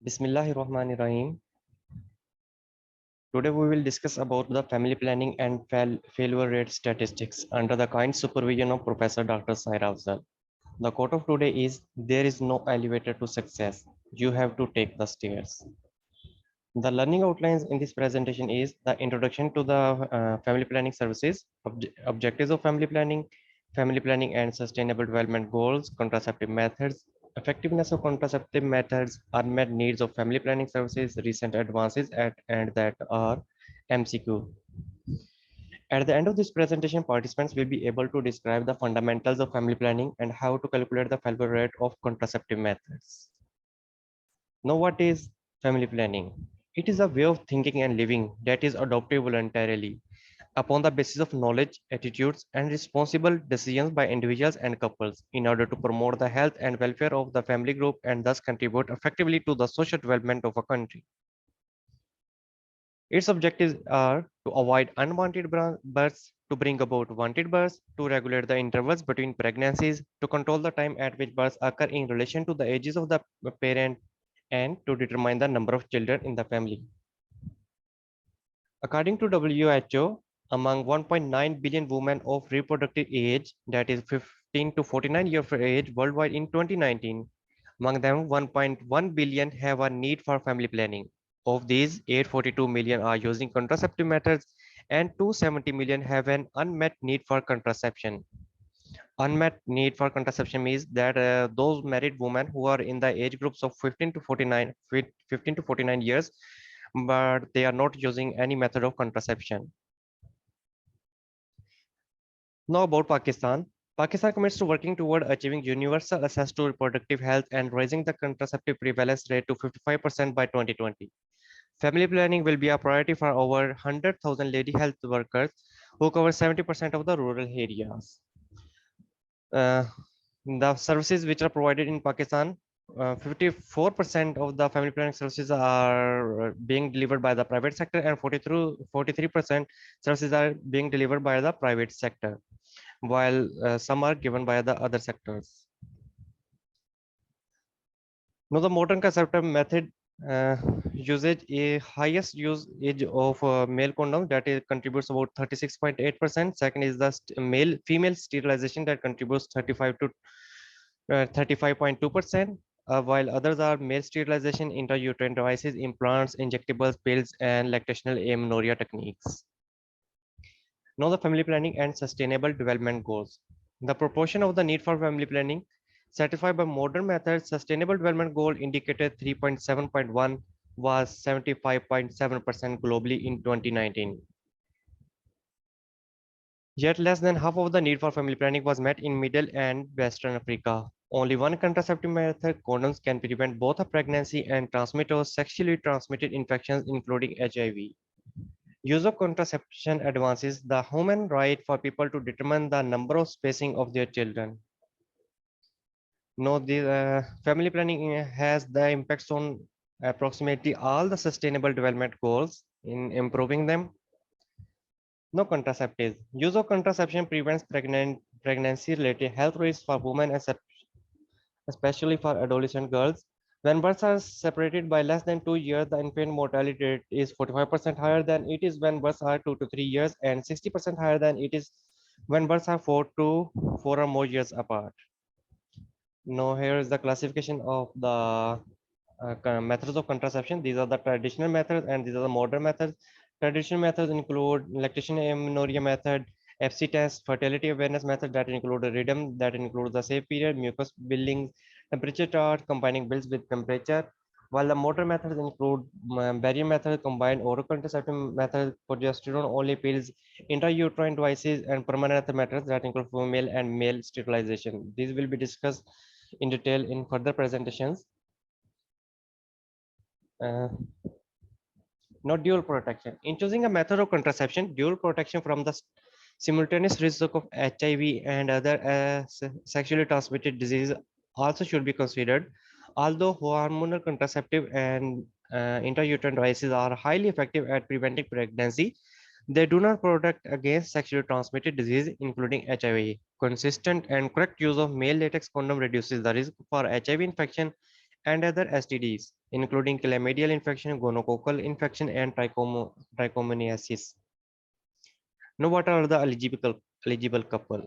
Bismillahirrahmanirrahim. Today we will discuss about the family planning and failure rate statistics under the kind supervision of Professor Dr. Saira Afzal. The quote of today is, "There is no elevator to success. You have to take the stairs." The learning outlines in this presentation is the introduction to the family planning services, objectives of family planning and sustainable development goals, contraceptive methods, effectiveness of contraceptive methods, unmet needs of family planning services, recent advances and that are MCQ. At the end of this presentation, participants will be able to describe the fundamentals of family planning and how to calculate the failure rate of contraceptive methods. Now, what is family planning? It is a way of thinking and living that is adopted voluntarily upon the basis of knowledge, attitudes, and responsible decisions by individuals and couples in order to promote the health and welfare of the family group and thus contribute effectively to the social development of a country. Its objectives are to avoid unwanted births, to bring about wanted births, to regulate the intervals between pregnancies, to control the time at which births occur in relation to the ages of the parent, and to determine the number of children in the family. According to WHO, among 1.9 billion women of reproductive age, that is 15 to 49 years of age worldwide in 2019, among them 1.1 billion have a need for family planning. Of these, 842 million are using contraceptive methods and 270 million have an unmet need for contraception. Unmet need for contraception means that those married women who are in the age groups of 15 to 49 years, but they are not using any method of contraception. Now about Pakistan. Pakistan commits to working toward achieving universal access to reproductive health and raising the contraceptive prevalence rate to 55% by 2020. Family planning will be a priority for over 100,000 lady health workers who cover 70% of the rural areas. Uh, the services which are provided in Pakistan, 54% of the family planning services are being delivered by the private sector and 43% services are being delivered by the private sector, while some are given by the other sectors. Now the modern contraceptive method usage a highest usage of male condom that is contributes about 36.8%. Second is the male female sterilization that contributes 35 to 35.2%, while others are male sterilization, intrauterine devices, implants, injectables, pills, and lactational amenorrhea techniques. Now the family planning and sustainable development goals. The proportion of the need for family planning satisfied by modern methods, sustainable development goal indicated 3.7.1 was 75.7% globally in 2019. Yet less than half of the need for family planning was met in Middle and Western Africa. Only one contraceptive method, condoms, can prevent both a pregnancy and transmit or sexually transmitted infections, including HIV. Use of contraception advances the human right for people to determine the number of spacing of their children. No, the family planning has the impacts on approximately all the sustainable development goals in improving them. No contraceptives. Use of contraception prevents pregnancy-related health risks for women, especially for adolescent girls. When births are separated by less than 2 years, the infant mortality rate is 45% higher than it is when births are 2 to 3 years and 60% higher than it is when births are 4 or more years apart. Now here is the classification of the methods of contraception. These are the traditional methods and these are the modern methods. Traditional methods include lactation amenorrhea method, FC test, fertility awareness method that include a rhythm, that includes the safe period, mucus building, temperature chart, combining bills with temperature. While the modern methods include barrier method, combined oral contraceptive method, progesterone only pills, intrauterine devices, and permanent methods that include female and male sterilization. These will be discussed in detail in further presentations. Uh, Not dual protection. In choosing a method of contraception, dual protection from the simultaneous risk of HIV and other sexually transmitted diseases also should be considered. Although hormonal contraceptive and intrauterine devices are highly effective at preventing pregnancy, they do not protect against sexually transmitted disease, including HIV. Consistent and correct use of male latex condom reduces the risk for HIV infection and other STDs, including chlamydial infection, gonococcal infection, and trichomoniasis. Now, what are the eligible couple?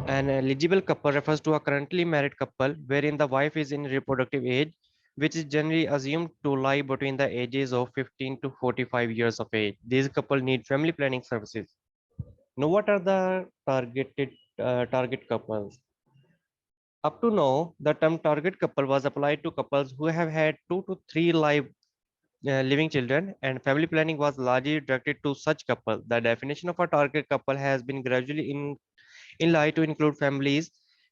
An eligible couple refers to a currently married couple wherein the wife is in reproductive age, which is generally assumed to lie between the ages of 15 to 45 years of age. These couple need family planning services. Now, what are the target couples? Up to now, the term target couple was applied to couples who have had 2 to 3 living children, and family planning was largely directed to such couple. The definition of a target couple has been gradually in lie to include families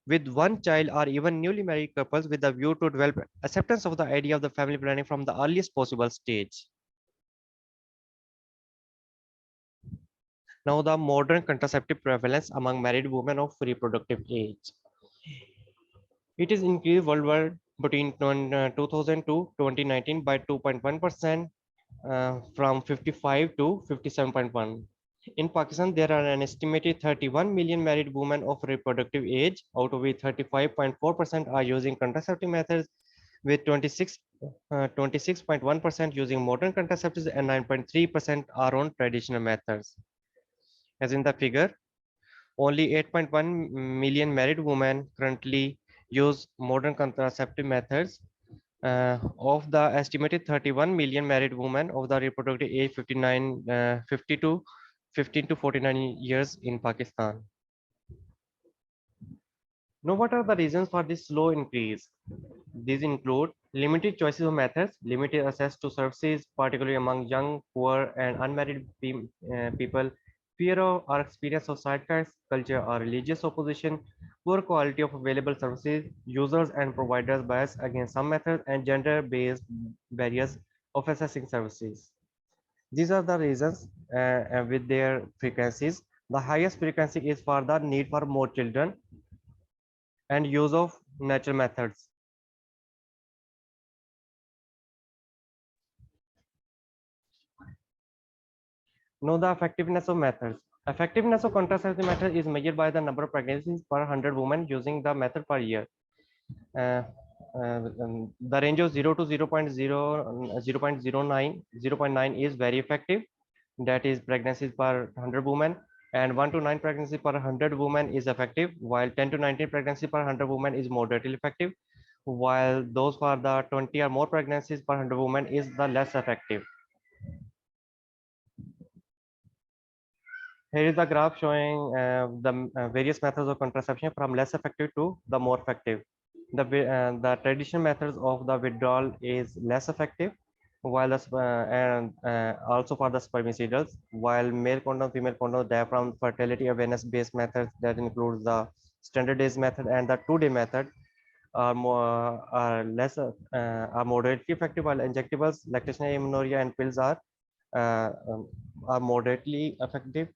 with one child or even newly married couples with a view to develop acceptance of the idea of the family planning from the earliest possible stage. Now, the modern contraceptive prevalence among married women of reproductive age. It is increased worldwide between 2000 to 2019 by 2.1%, from 55 to 57.1. In Pakistan, there are an estimated 31 million married women of reproductive age, out of which 35.4% are using contraceptive methods, with 26.1% using modern contraceptives and 9.3% are on traditional methods. As in the figure, only 8.1 million married women currently use modern contraceptive methods. Of the estimated 31 million married women of the reproductive age 50 to 15 to 49 years in Pakistan. Now, what are the reasons for this slow increase? These include limited choices of methods, limited access to services, particularly among young, poor, and unmarried people, fear of or experience of side effects, culture or religious opposition, poor quality of available services, users and providers bias against some methods, and gender-based barriers of accessing services. These are the reasons with their frequencies. The highest frequency is for the need for more children and use of natural methods. Know the effectiveness of methods. Effectiveness of contraceptive method is measured by the number of pregnancies per 100 women using the method per year. Uh, the range of 0 to 0.09 is very effective. That is pregnancies per 100 women, and 1 to 9 pregnancy per 100 women is effective, while 10 to 19 pregnancy per 100 women is moderately effective, while those for the 20 or more pregnancies per 100 women is the less effective. Here is the graph showing the various methods of contraception from less effective to the more effective. The traditional methods of the withdrawal is less effective, while and also for the spermicidals, while male condom, female condom, diaphragm, fertility awareness based methods that includes the standard days method and the 2-day method are moderately effective, while injectables, lactation amenorrhea, and pills are moderately effective,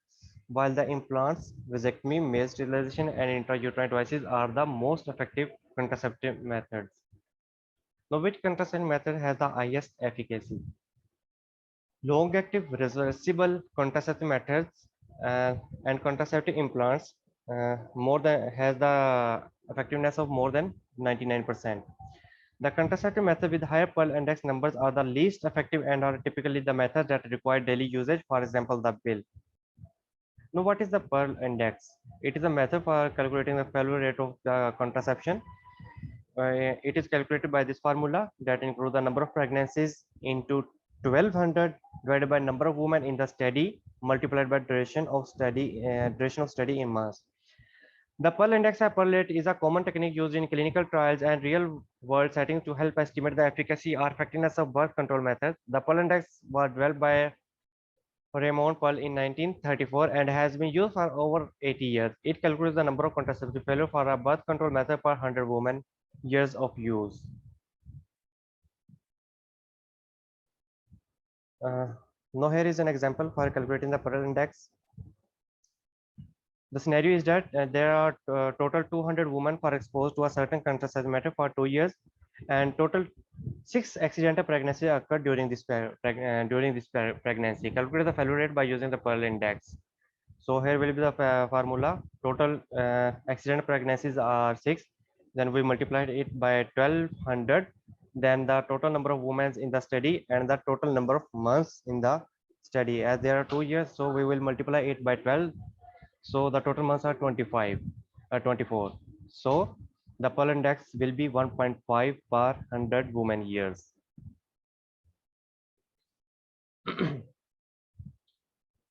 while the implants, vasectomy, male sterilization, and intrauterine devices are the most effective contraceptive methods. Now, which contraceptive method has the highest efficacy? Long-active reversible contraceptive methods and contraceptive implants more than has the effectiveness of more than 99%. The contraceptive method with higher Pearl index numbers are the least effective and are typically the methods that require daily usage, for example, the pill. Now, what is the Pearl index? It is a method for calculating the failure rate of the contraception. It is calculated by this formula that includes the number of pregnancies into 1200 divided by number of women in the study multiplied by duration of study in mass. The Pearl index or Pearl rate is a common technique used in clinical trials and real world settings to help estimate the efficacy or effectiveness of birth control methods. The Pearl index was developed by Raymond Pearl in 1934 and has been used for over 80 years. It calculates the number of contraceptive failure for a birth control method per 100 women years of use. Now here is an example for calculating the Pearl index. The scenario is that there are total 200 women are exposed to a certain contraceptive method for 2 years, and total 6 accidental pregnancies occurred during this pregnancy. Calculate the failure rate by using the Pearl index. So here will be the formula. Total accidental pregnancies are 6. Then we multiplied it by 1200. then the total number of women in the study, and the total number of months in the study. As there are 2 years, so we will multiply it by 12. So the total months are 25, 24. So the Pearl index will be 1.5 per 100 women years.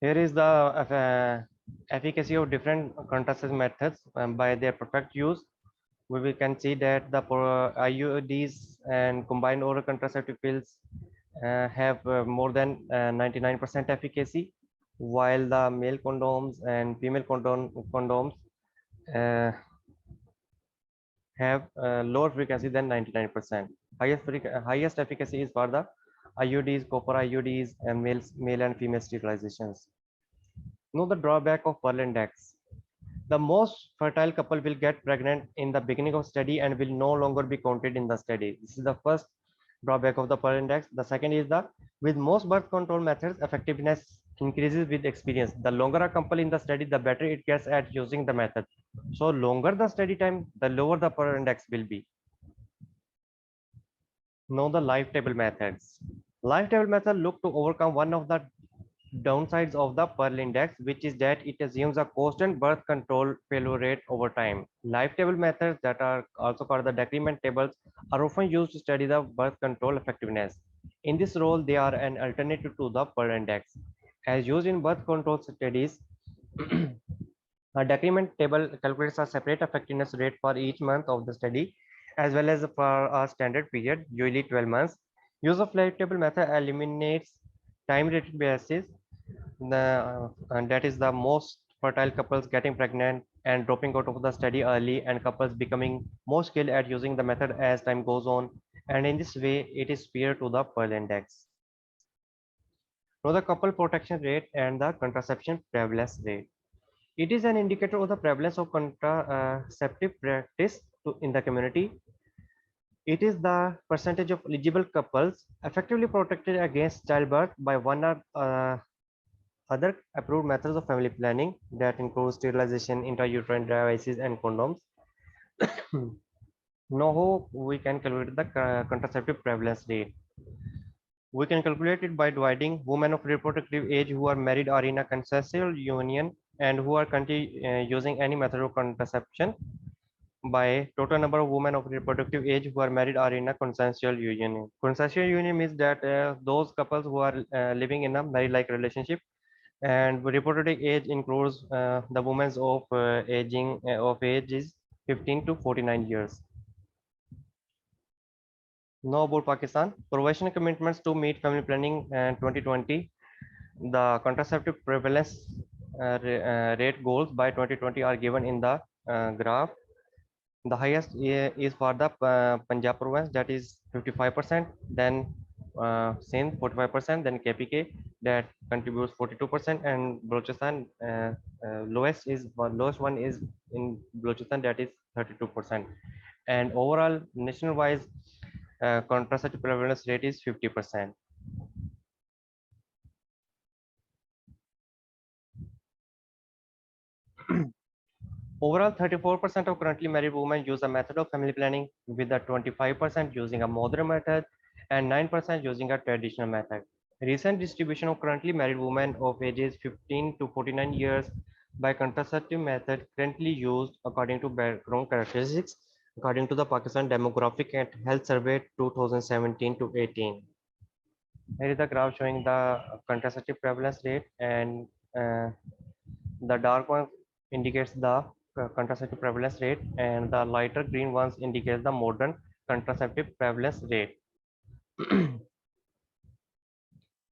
Here is the efficacy of different contraceptive methods by their perfect use. We can see that the IUDs and combined oral contraceptive pills have more than 99% efficacy, while the male condoms and female condoms uh, have lower frequency than 99%. Highest efficacy is for the IUDs, copper IUDs, and male and female sterilizations. Know the drawback of Pearl index. The most fertile couple will get pregnant in the beginning of study and will no longer be counted in the study. This is the first drawback of the Pearl index. The second is that with most birth control methods, effectiveness increases with experience. The longer a couple in the study, the better it gets at using the method. So longer the study time, the lower the Pearl index will be. Know the life table methods. Life table method look to overcome one of the downsides of the Pearl index, which is that it assumes a constant birth control failure rate over time. Life table methods, that are also called the decrement tables, are often used to study the birth control effectiveness. In this role, they are an alternative to the Pearl index. As used in birth control studies, a decrement table calculates a separate effectiveness rate for each month of the study, as well as for a standard period, usually 12 months. Use of life table method eliminates time-related biases, and that is the most fertile couples getting pregnant and dropping out of the study early, and couples becoming more skilled at using the method as time goes on. And in this way, it is superior to the Pearl index. Now the couple protection rate and the contraception prevalence rate. It is an indicator of the prevalence of contraceptive practice in the community. It is the percentage of eligible couples effectively protected against childbirth by one or other approved methods of family planning that include sterilization, intrauterine devices, and condoms. Now, how we can calculate the contraceptive prevalence rate? We can calculate it by dividing women of reproductive age who are married or in a consensual union and who are currently using any method of contraception by total number of women of reproductive age who are married or in a consensual union. Consensual union means that those couples who are living in a married-like relationship, and reproductive age includes the women's of of age is 15 to 49 years. Now about Pakistan, provisional commitments to meet family planning 2020. The contraceptive prevalence rate goals by 2020 are given in the graph. The highest is for the Punjab province, that is 55%, then Sindh 45%, then KPK that contributes 42%, and Balochistan lowest one is in Balochistan, that is 32%, and overall national wise contraceptive prevalence rate is 50%. Overall, 34% of currently married women use a method of family planning, with a 25% using a modern method and 9% using a traditional method. Recent distribution of currently married women of ages 15 to 49 years by contraceptive method currently used according to background characteristics, according to the Pakistan Demographic and Health Survey 2017 to 18. Here is the graph showing the contraceptive prevalence rate, and the dark one indicates the contraceptive prevalence rate, and the lighter green ones indicate the modern contraceptive prevalence rate.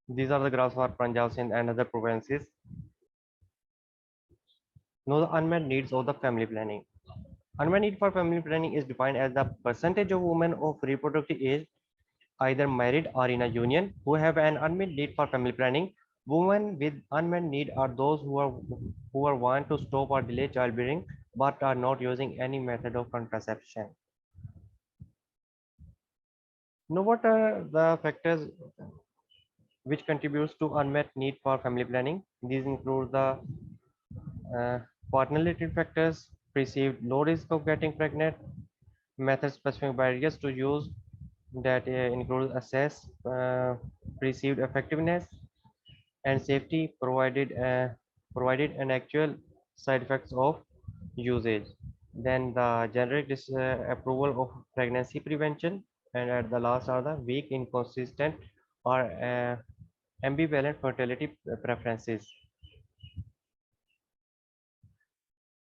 These are the graphs for Punjab, Sindh, and other provinces. Know the unmet needs of the family planning. Unmet need for family planning is defined as the percentage of women of reproductive age, either married or in a union, who have an unmet need for family planning. Women with unmet need are those who are want to stop or delay childbearing but are not using any method of contraception. Now, what are the factors which contributes to unmet need for family planning? These include the partner-related factors, perceived low risk of getting pregnant, method-specific barriers to use, that includes assess perceived effectiveness and safety provided and actual side effects of usage. Then the generic approval of pregnancy prevention, and at the last are the weak, inconsistent, or ambivalent fertility preferences.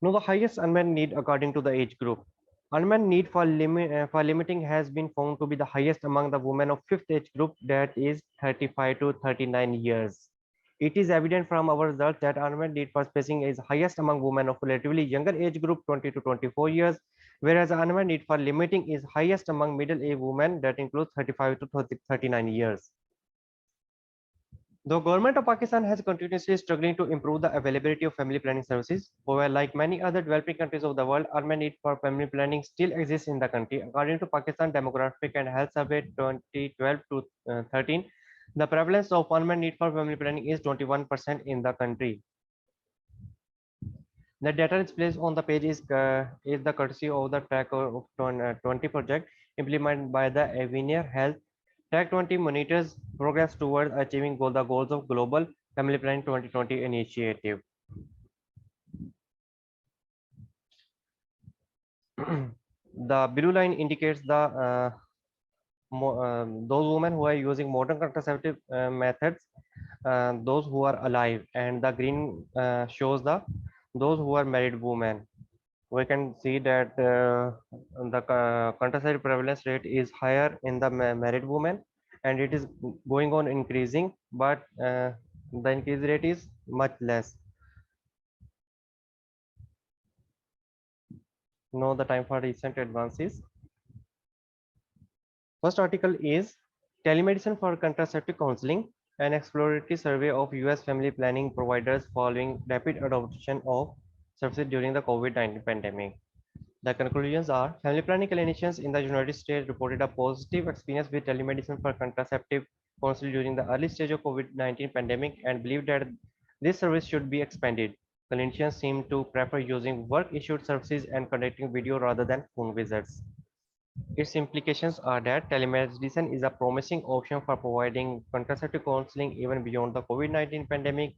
Now, the highest unmet need according to the age group. Unmet need for limiting has been found to be the highest among the women of fifth age group, that is 35 to 39 years. It is evident from our results that unmet need for spacing is highest among women of relatively younger age group 20 to 24 years, whereas unmet need for limiting is highest among middle-aged women, that includes 35 to 39 years. The government of Pakistan has continuously struggling to improve the availability of family planning services. However, like many other developing countries of the world, unmet need for family planning still exists in the country. According to Pakistan Demographic and Health Survey 2012 to 13, the prevalence of unmet need for family planning is 21% in the country. The data displayed on the page is the courtesy of the track of 20 project implemented by the Avenir Health. Track 20 monitors progress towards achieving the goals of Global Family Planning 2020 initiative. The blue line indicates those women who are using modern contraceptive methods, those who are alive, and the green shows those who are married women. We can see that the contraceptive prevalence rate is higher in the married women, and it is going on increasing, but the increase rate is much less. Now the time for recent advances. First article is Telemedicine for Contraceptive Counseling, an exploratory survey of US family planning providers following rapid adoption of services during the COVID-19 pandemic. The conclusions are family planning clinicians in the United States reported a positive experience with telemedicine for contraceptive counseling during the early stage of COVID-19 pandemic and believe that this service should be expanded. Clinicians seem to prefer using work-issued services and conducting video rather than phone visits. Its implications are that telemedicine is a promising option for providing contraceptive counseling even beyond the COVID-19 pandemic.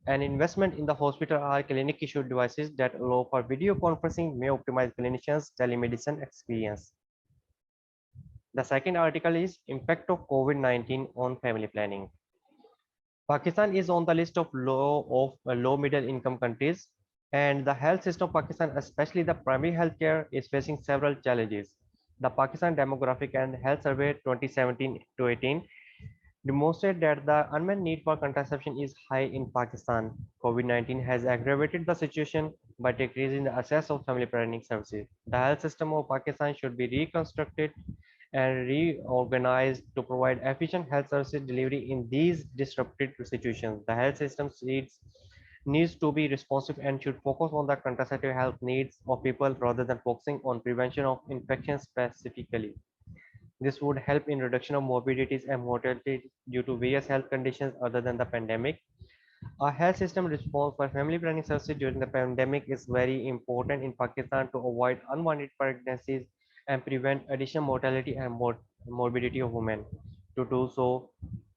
An investment in the hospital or clinic issued devices that allow for video conferencing may optimize clinicians' telemedicine experience. The second article is Impact of COVID-19 on Family Planning. Pakistan is on the list of low middle income countries, and the health system of Pakistan, especially the primary healthcare, is facing several challenges. The Pakistan Demographic and Health Survey 2017 to 18 demonstrate that the unmet need for contraception is high in Pakistan. COVID-19 has aggravated the situation by decreasing the access of family planning services. The health system of Pakistan should be reconstructed and reorganized to provide efficient health services delivery in these disrupted situations. The health system needs to be responsive and should focus on the contraceptive health needs of people rather than focusing on prevention of infections specifically. This would help in reduction of morbidities and mortality due to various health conditions other than the pandemic. A health system response for family planning services during the pandemic is very important in Pakistan to avoid unwanted pregnancies and prevent additional mortality and morbidity of women. To do so,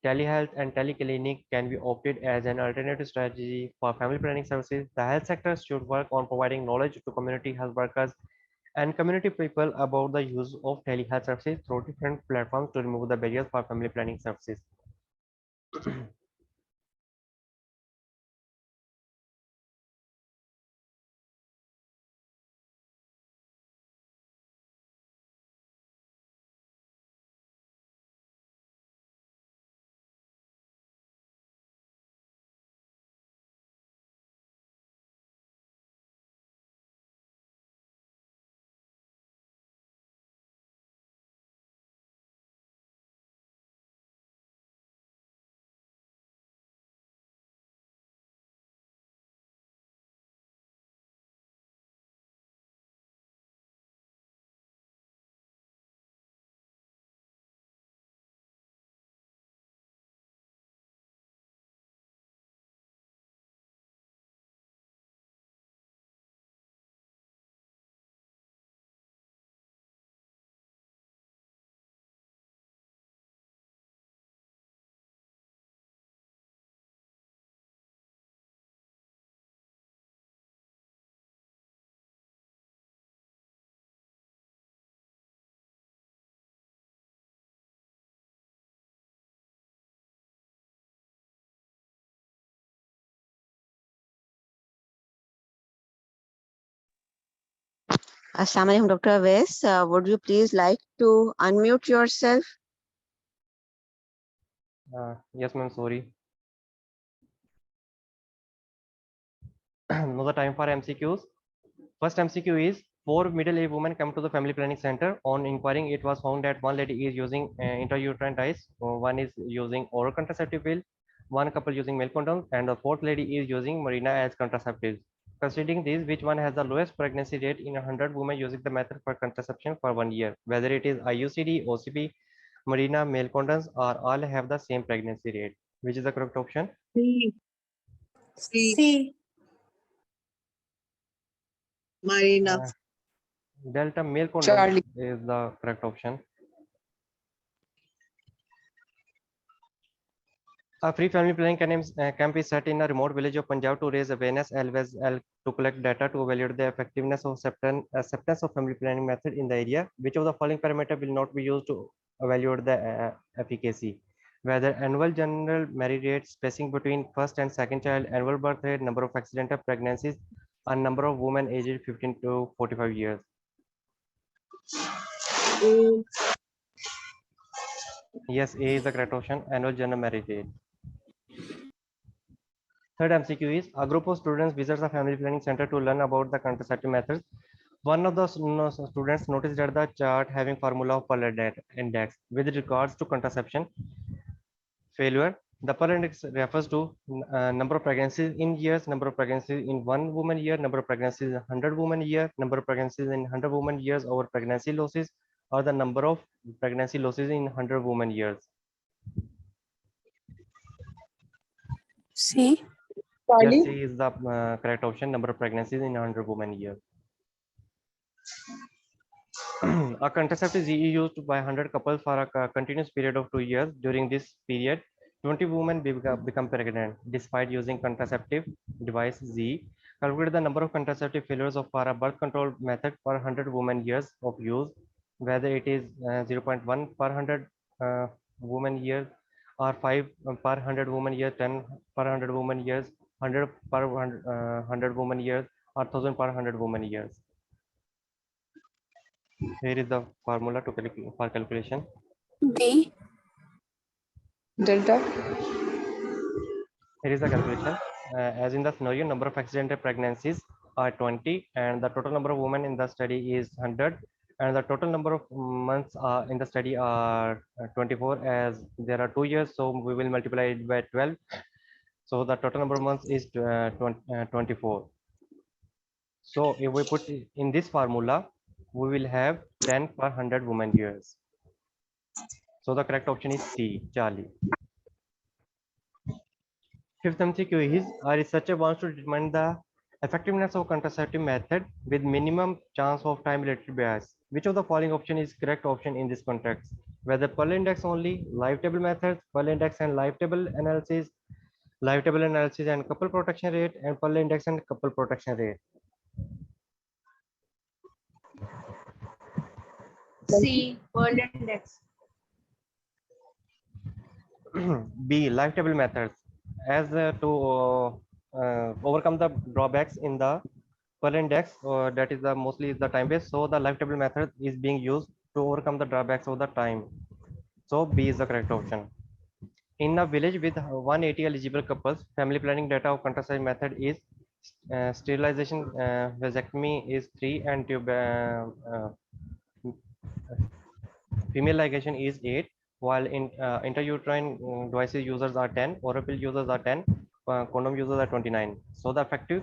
telehealth and teleclinic can be opted as an alternative strategy for family planning services. The health sector should work on providing knowledge to community health workers and community people about the use of telehealth services through different platforms to remove the barriers for family planning services. Assalamu alaikum, Dr. Awais. Would you please like to unmute yourself? Yes, ma'am, sorry. Now the time for MCQs. First MCQ is, four middle-aged women come to the family planning center. On inquiring, it was found that one lady is using intrauterine dyes, one is using oral contraceptive pill, one couple using male condoms, and the fourth lady is using Marina as contraceptives. Considering these, which one has the lowest pregnancy rate in 100 women using the method for contraception for 1 year? Whether it is IUCD, OCP, Marina, male condoms, or all have the same pregnancy rate. Which is the correct option? C. C. Marina. Delta male condom Charlie. is the correct option. A free family planning camp is set in a remote village of Punjab to raise awareness as well as to collect data to evaluate the effectiveness of acceptance of family planning method in the area. Which of the following parameter will not be used to evaluate the efficacy? Whether annual general marriage rate, spacing between first and second child, annual birth rate, number of accidental pregnancies, and number of women aged 15 to 45 years. Yes, A is the correct option. Annual general marriage rate. Third MCQ is, a group of students visits a family planning center to learn about the contraceptive methods. One of the students noticed that the chart having formula of Pearl index with regards to contraception failure. The Pearl index refers to number of pregnancies in years, number of pregnancies in 1 woman year, number of pregnancies in 100 woman year, number of pregnancies in 100 woman years over pregnancy losses, or the number of pregnancy losses in 100 woman years. C. Yes, C is the correct option. Number of pregnancies in 100 woman year. A contraceptive is used by 100 couples for a continuous period of 2 years. During this period, 20 women become pregnant despite using contraceptive device Z. Calculate the number of contraceptive failures of for a birth control method per 100 women years of use, whether it is 0.1 per 100 women years, or 5 per 100 women year, 10 per 100 women years, 100 per 100 women years, or 1000 per 100 women years. Here is the formula to for calculation. D. Delta. Here is the calculation. As in the scenario, number of accidental pregnancies are 20, and the total number of women in the study is 100, and the total number of months in the study are 24, as there are 2 years, so we will multiply it by 12. So the total number of months is 24. So if we put in this formula, we will have 10 per 100 women years. So the correct option is C, Charlie. Fifth MCQ is, a researcher wants to determine the effectiveness of contraceptive method with minimum chance of time-related bias. Which of the following option is correct option in this context? Whether Pearl index only, live table methods, Pearl index and live table analysis and couple protection rate, and Pearl index and couple protection rate. C. Pearl index. B, live table methods. As to overcome the drawbacks in the Pearl index, that is the mostly the time based. So the live table method is being used to overcome the drawbacks of the time. So B is the correct option. In a village with 180 eligible couples, family planning data of contraceptive method is sterilization, vasectomy is 3, and female ligation is 8, while in intrauterine devices users are 10, oral pill users are 10, condom users are 29. So the effective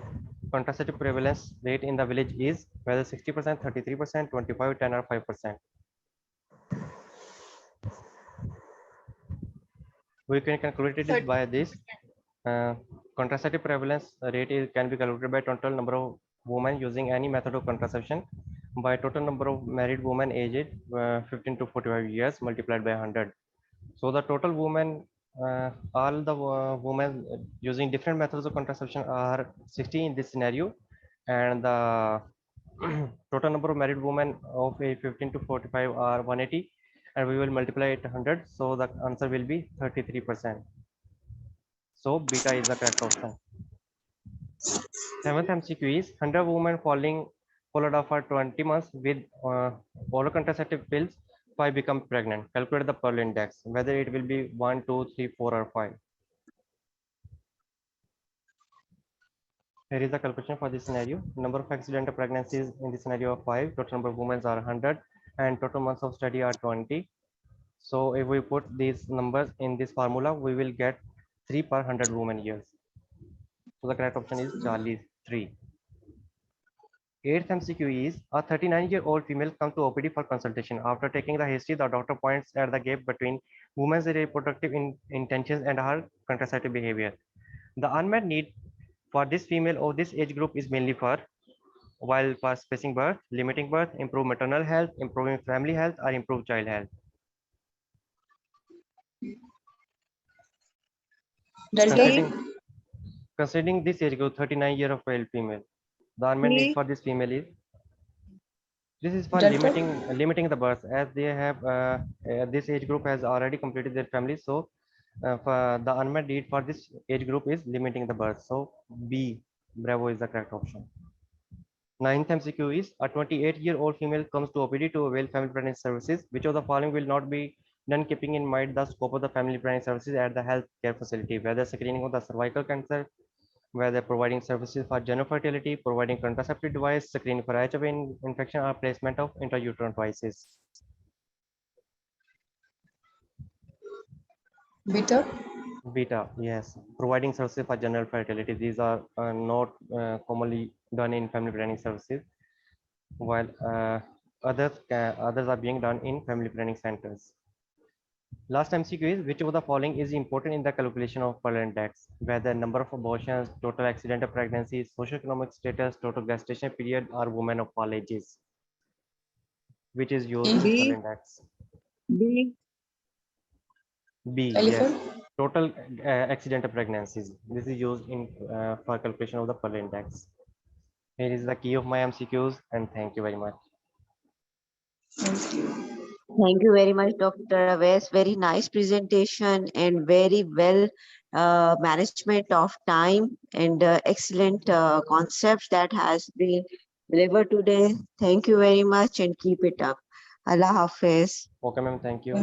contraceptive prevalence rate in the village is whether 60%, 33%, 25, 10, or 5%. We can calculate it by this. Contraceptive prevalence rate can be calculated by total number of women using any method of contraception by total number of married women aged 15 to 45 years multiplied by 100. So the total women, all the women using different methods of contraception are 60 in this scenario, and the total number of married women of age 15 to 45 are 180, and we will multiply it 100. So the answer will be 33%. So beta is the correct option. Seventh MCQ is, 100 women following followed after 20 months with oral contraceptive pills, 5 become pregnant. Calculate the Pearl index, whether it will be 1, 2, 3, 4, or 5. Here is the calculation for this scenario. Number of accidental pregnancies in the scenario of 5, total number of women are 100, and total months of study are 20. So if we put these numbers in this formula, we will get 3 per 100 women years. So the correct option is Charlie 3. Eighth MCQ is a 39-year-old female comes to OPD for consultation. After taking the history, the doctor points at the gap between women's reproductive intentions and her contraceptive behavior. The unmet need for this female of this age group is mainly for while for spacing birth, limiting birth, improve maternal health, improving family health, or improve child health. Considering this age group, 39-year-old female, the unmet need for this female is this is for limiting the births, as they have this age group has already completed their family. So for the unmet need for this age group is limiting the birth. So B, Bravo is the correct option. Ninth MCQ is a 28-year-old female comes to OPD to avail family planning services. Which of the following will not be done keeping in mind the scope of the family planning services at the health care facility? Whether screening of the cervical cancer, whether providing services for general fertility, providing contraceptive device, screening for HIV infection, or placement of intrauterine devices. Beta, yes, providing services for general fertility. These are not commonly done in family planning services, while others are being done in family planning centers. Last MCQ is which of the following is important in the calculation of Pearl index? Whether number of abortions, total accidental pregnancies, socioeconomic status, total gestation period, or women of all ages. Which is used in Pearl index? B. B, yes. Total accidental pregnancies. This is used in for calculation of the Pearl index. Here is the key of my MCQs, and thank you very much. Thank you very much, Dr. Awais. Very nice presentation and very well management of time and excellent concepts that has been delivered today. Thank you very much and keep it up. Allah Hafiz. Okay, ma'am. Thank you.